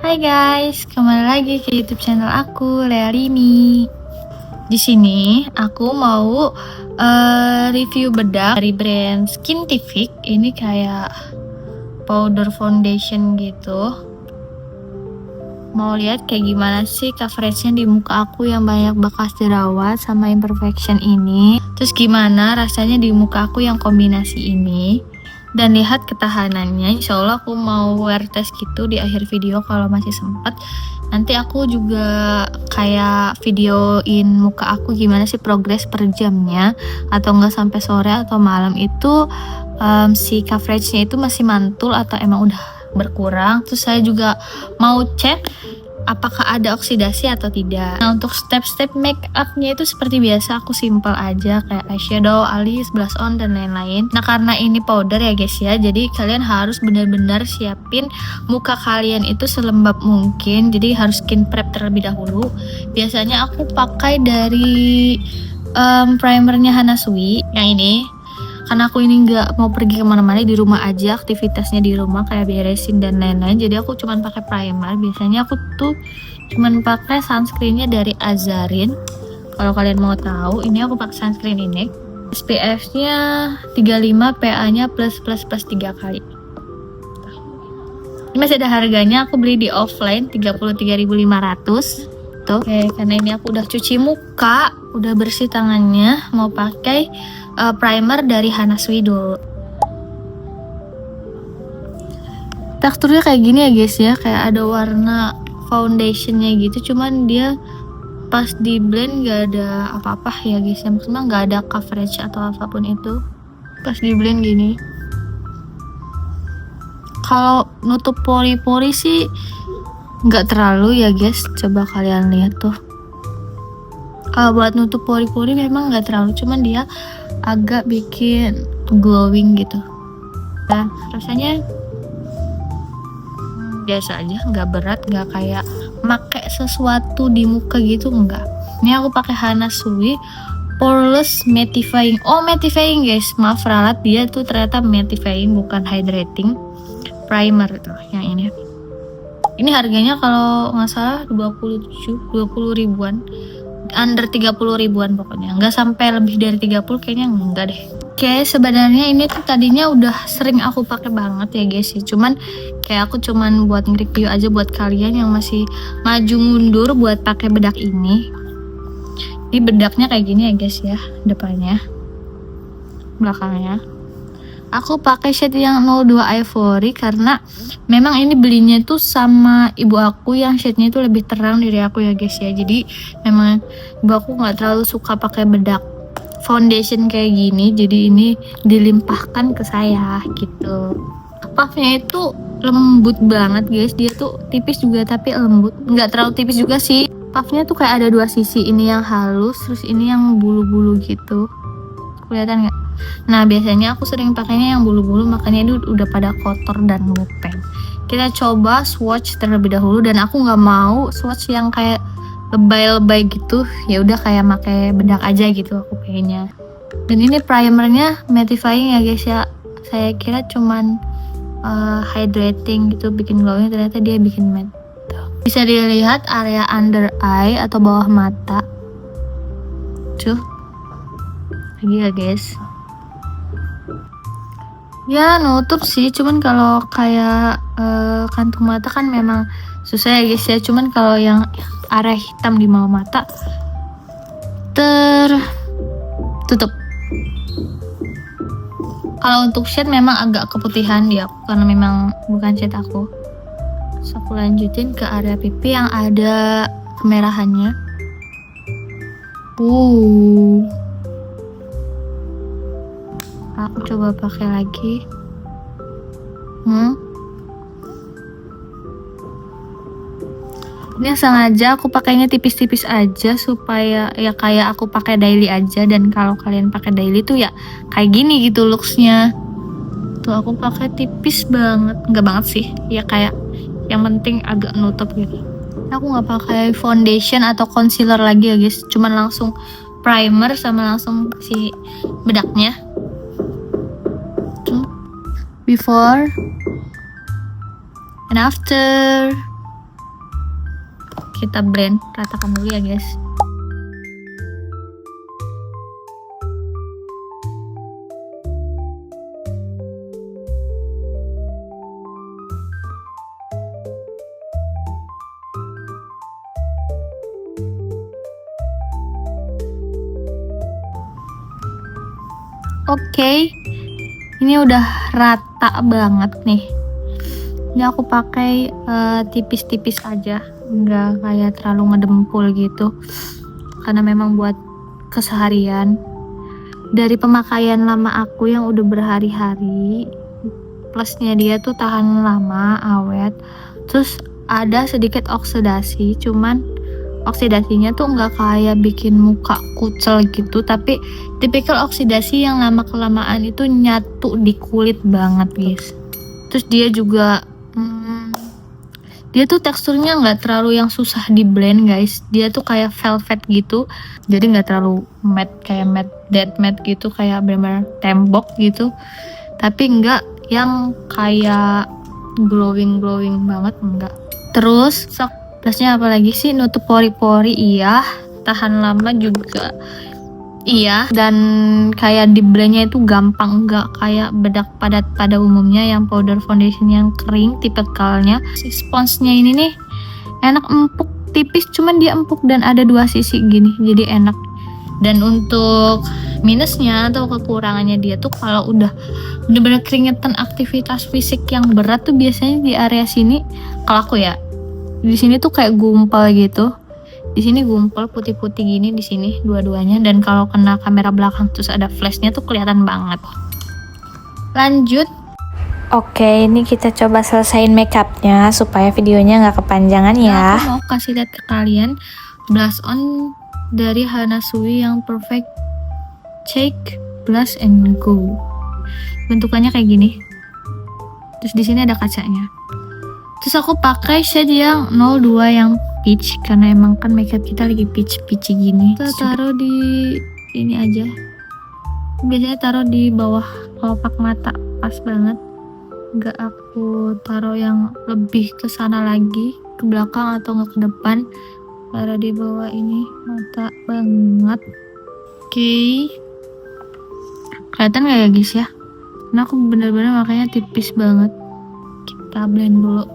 Hai guys, kembali lagi ke YouTube channel aku, Lea Lini. Di sini aku mau review bedak dari brand Skintific. Ini kayak powder foundation gitu. Mau lihat kayak gimana sih coveragenya di muka aku yang banyak bekas jerawat sama imperfection ini. Terus gimana rasanya di muka aku yang kombinasi ini. Dan lihat ketahanannya. Insya Allah aku mau wear test gitu di akhir video kalau masih sempat. Nanti aku juga kayak videoin muka aku gimana sih progres per jamnya, atau enggak sampai sore atau malam itu si coveragenya itu masih mantul atau emang udah berkurang. Terus saya juga mau cek apakah ada oksidasi atau tidak. Nah, untuk step-step make up-nya itu seperti biasa, aku simple aja kayak eyeshadow, alis, blush on, dan lain-lain. Nah, karena ini powder ya guys ya, jadi kalian harus benar-benar siapin muka kalian itu selembab mungkin. Jadi harus skin prep terlebih dahulu. Biasanya aku pakai dari primernya Hana Sui yang ini. Karena aku ini nggak mau pergi kemana-mana, di rumah aja, aktivitasnya di rumah kayak beresin dan lain-lain. Jadi aku cuman pakai primer. Biasanya aku tuh cuman pakai sunscreennya dari Azarin. Kalau kalian mau tahu, ini aku pakai sunscreen ini. SPF-nya 35, PA-nya plus 3 kali. Ini masih ada harganya, aku beli di offline 33.500. Tuh. Oke, karena ini aku udah cuci muka, udah bersih tangannya, mau pakai primer dari Hana Sui dulu. Teksturnya kayak gini ya guys ya, kayak ada warna foundationnya gitu, cuman dia pas di blend gak ada apa-apa ya guys ya, maksudnya gak ada coverage atau apapun itu pas di blend gini. Kalau nutup pori-pori sih nggak terlalu ya guys, coba kalian lihat tuh. Kalau buat nutup pori-pori memang nggak terlalu, cuman dia agak bikin glowing gitu. Nah, rasanya biasa aja, nggak berat, nggak kayak make sesuatu di muka gitu, enggak. Ini aku pakai Hana Sui Poreless Mattifying. Oh, mattifying guys, maaf ralat, dia tuh ternyata mattifying bukan hydrating primer tuh yang ini. Ini harganya kalau nggak salah 20 ribuan, under 30 ribuan pokoknya, nggak sampai lebih dari 30 kayaknya, enggak deh. Oke, sebenarnya ini tuh tadinya udah sering aku pakai banget ya guys ya, cuman kayak aku cuman buat nge-review aja buat kalian yang masih maju mundur buat pakai bedak ini. Ini bedaknya kayak gini ya guys ya, depannya, belakangnya. Aku pakai shade yang 02 Ivory karena memang ini belinya tuh sama ibu aku yang shade-nya itu lebih terang dari aku ya guys ya. Jadi memang ibu aku nggak terlalu suka pakai bedak foundation kayak gini, jadi ini dilimpahkan ke saya gitu. Puffnya itu lembut banget guys, dia tuh tipis juga tapi lembut, nggak terlalu tipis juga sih. Puffnya tuh kayak ada dua sisi, ini yang halus, terus ini yang bulu-bulu gitu. Kelihatan nggak? Nah, biasanya aku sering pakainya yang bulu-bulu, makanya ini udah pada kotor dan ngepeng. Kita coba swatch terlebih dahulu, dan aku nggak mau swatch yang kayak lebay-lebay gitu. Ya udah kayak pakai bedak aja gitu aku pengennya. Dan ini primernya mattifying ya guys ya. Saya kira cuman hydrating gitu, bikin glowing, ternyata dia bikin matte. Bisa dilihat area under eye atau bawah mata. Tuh. Lagi ya guys. Ya nutup sih, cuman kalau kayak kantung mata kan memang susah ya guys ya. Cuman kalau yang area hitam di bawah mata tertutup. Kalau untuk shade memang agak keputihan dia karena memang bukan shade aku. Terus aku lanjutin ke area pipi yang ada kemerahannya. Aku coba pakai lagi. Ini sengaja aku pakainya tipis-tipis aja supaya ya kayak aku pakai daily aja, dan kalau kalian pakai daily tuh ya kayak gini gitu looksnya. Tuh aku pakai tipis banget, nggak banget sih, ya kayak yang penting agak nutup gitu. Aku nggak pakai foundation atau concealer lagi ya guys, cuman langsung primer sama langsung si bedaknya. Before and after. kita blend, ratakan dulu ya guys. Oke, ini udah rata banget nih. Ini aku pakai tipis-tipis aja, nggak kayak terlalu ngedempul gitu, karena memang buat keseharian. Dari pemakaian lama aku yang udah berhari-hari, plusnya dia tuh tahan lama, awet. Terus ada sedikit oksidasi, cuman oksidasinya tuh nggak kayak bikin muka kucel gitu, tapi tipikal oksidasi yang lama kelamaan itu nyatu di kulit banget guys. Terus dia juga dia tuh teksturnya nggak terlalu yang susah di blend guys, dia tuh kayak velvet gitu, jadi nggak terlalu matte kayak matte dead matte gitu, kayak bener-bener tembok gitu, tapi nggak yang kayak glowing banget, enggak. Terus plusnya apalagi sih, nutup pori-pori iya, tahan lama juga iya, dan kayak di blendnya itu gampang, nggak kayak bedak padat pada umumnya yang powder foundation yang kering tipikalnya. Si sponsnya ini nih enak, empuk, tipis, cuman dia empuk dan ada dua sisi gini, jadi enak. Dan untuk minusnya atau kekurangannya dia tuh kalau udah bener-bener keringetan aktivitas fisik yang berat tuh biasanya di area sini, kalau aku ya, di sini tuh kayak gumpal gitu. Di sini gumpal putih-putih gini di sini dua-duanya, dan kalau kena kamera belakang terus ada flashnya tuh kelihatan banget. Lanjut. Oke, ini kita coba selesaiin makeupnya supaya videonya nggak kepanjangan ya. Aku mau kasih lihat ke kalian blush on dari Hana Sui yang Perfect Shake Blush and Go. Bentukannya kayak gini. Terus di sini ada kacanya. Terus aku pakai shade yang 02 yang peach, karena emang kan makeup kita lagi peachy gini. Kita taruh di ini aja. Biasanya taruh di bawah kelopak mata, pas banget. Nggak aku taruh yang lebih ke sana lagi, ke belakang atau nggak ke depan. Taruh di bawah ini mata banget. Oke. Kelihatan nggak ya guys ya? Nah aku bener-bener makanya tipis banget. Kita blend dulu.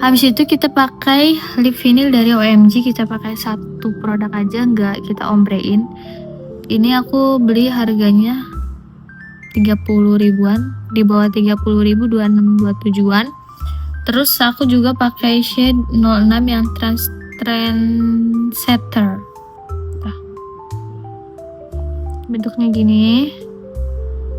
Habis itu kita pakai lip vinyl dari OMG, kita pakai satu produk aja, nggak kita ombrein. Ini aku beli harganya 30 ribuan, di bawah 30 ribu, 26-27an. Terus aku juga pakai shade 06 yang Trendsetter. Nah, bentuknya gini,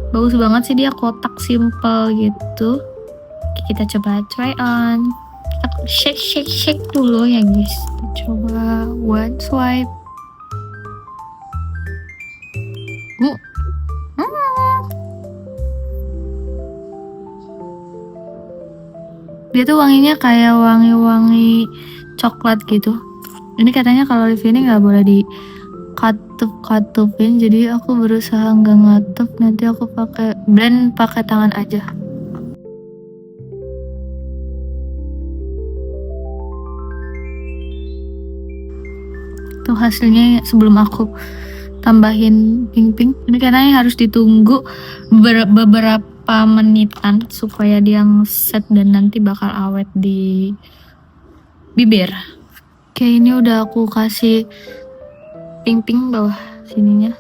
bagus banget sih, dia kotak simple gitu. Oke, kita coba try on. Aku shake dulu ya guys. Kita coba one swipe. Dia tuh wanginya kayak wangi-wangi coklat gitu. Ini katanya kalau lip ini nggak boleh di katupin, jadi aku berusaha nggak ngatup. Nanti aku pakai blend pakai tangan aja. Tuh hasilnya sebelum aku tambahin pink. Ini katanya harus ditunggu beberapa menitan supaya dia ngeset dan nanti bakal awet di bibir. Oke, ini udah aku kasih pink bawah sininya.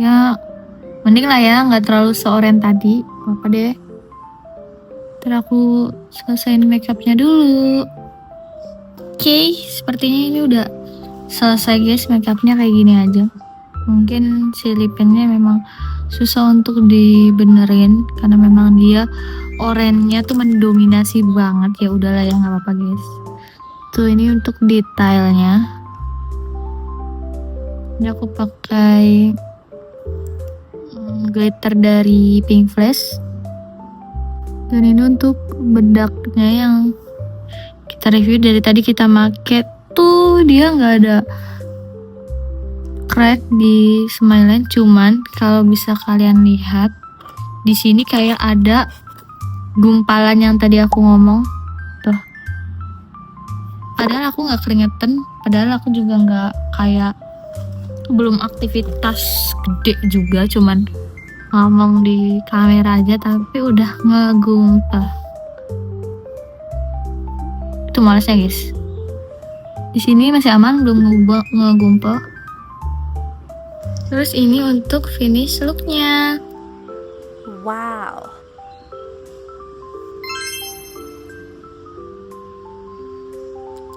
Ya mending lah ya, nggak terlalu seoren tadi. Apa deh. Ntar aku selesaiin makeupnya dulu. Oke, sepertinya ini udah selesai guys, makeupnya kayak gini aja. Mungkin si lipinnya memang susah untuk dibenerin karena memang dia orennya tuh mendominasi banget. Ya udahlah ya, nggak apa-apa guys. Tuh ini untuk detailnya. Ini aku pakai glitter dari Pink Flash. Dan ini untuk bedaknya yang kita review dari tadi kita make. Tuh dia nggak ada crack di smile line, cuman kalau bisa kalian lihat di sini kayak ada gumpalan yang tadi aku ngomong tuh. Padahal aku nggak keringetan, padahal aku juga nggak kayak belum aktivitas gede juga, cuman ngomong di kamera aja tapi udah ngegumpal. Itu malesnya guys. Di sini masih aman, belum ngegumpal. Terus ini untuk finish looknya. Wow.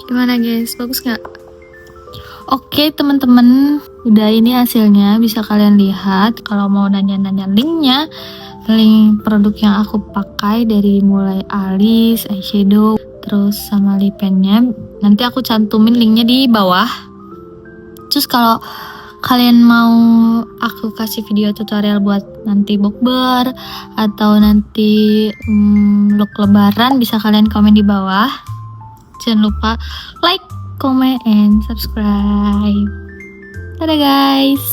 Gimana guys, bagus nggak? Oke teman-teman, udah ini hasilnya, bisa kalian lihat. Kalau mau nanya-nanya linknya, link produk yang aku pakai dari mulai alis, eyeshadow, terus sama lip pennya, nanti aku cantumin linknya di bawah. Terus kalau kalian mau aku kasih video tutorial buat nanti bukber atau nanti look lebaran, bisa kalian komen di bawah. Jangan lupa like, comment, and subscribe. Dadah guys.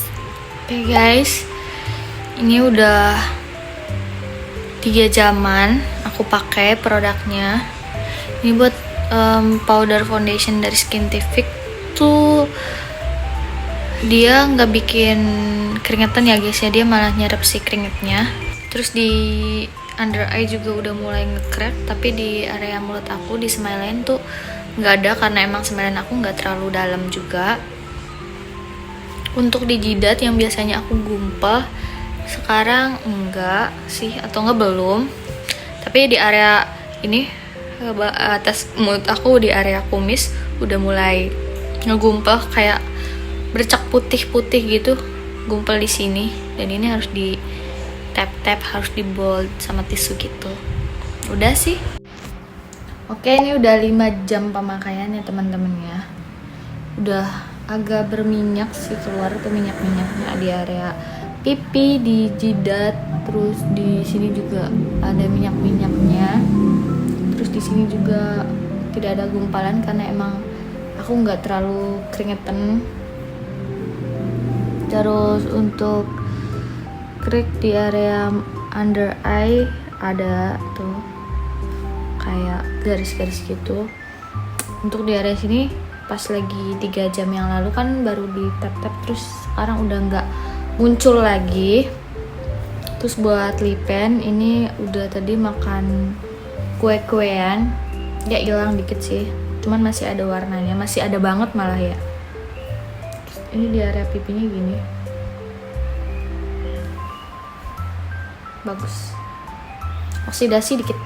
Oke guys, ini udah 3 jaman aku pakai produknya. Ini buat powder foundation dari Skintific tuh, dia nggak bikin keringetan ya guys ya, dia malah nyerap si keringetnya. Terus di under eye juga udah mulai nge-crack, tapi di area mulut aku, di smile line tuh nggak ada, karena emang smile line aku nggak terlalu dalam juga. Untuk di jidat yang biasanya aku gumpal, sekarang enggak sih, atau enggak belum. Tapi di area ini, atas mulut aku, di area kumis udah mulai ngegumpal, kayak bercak putih-putih gitu, gumpal di sini. Dan ini harus di tap-tap, harus di bold sama tisu gitu. Udah sih. Oke, ini udah 5 jam pemakaian ya teman-teman ya. Udah agak berminyak sih, keluar tuh minyak-minyaknya di area pipi, di jidat, terus di sini juga ada minyak-minyaknya. Terus di sini juga tidak ada gumpalan karena emang aku nggak terlalu keringetan. Terus untuk krik di area under eye ada tuh kayak garis-garis gitu. Untuk di area sini pas lagi 3 jam yang lalu kan baru di tap-tap, terus sekarang udah nggak muncul lagi. Terus buat lip pen ini udah tadi makan kue-kuean, ya hilang dikit sih, cuman masih ada warnanya, masih ada banget malah ya. Ini di area pipinya gini, bagus, oksidasi dikit.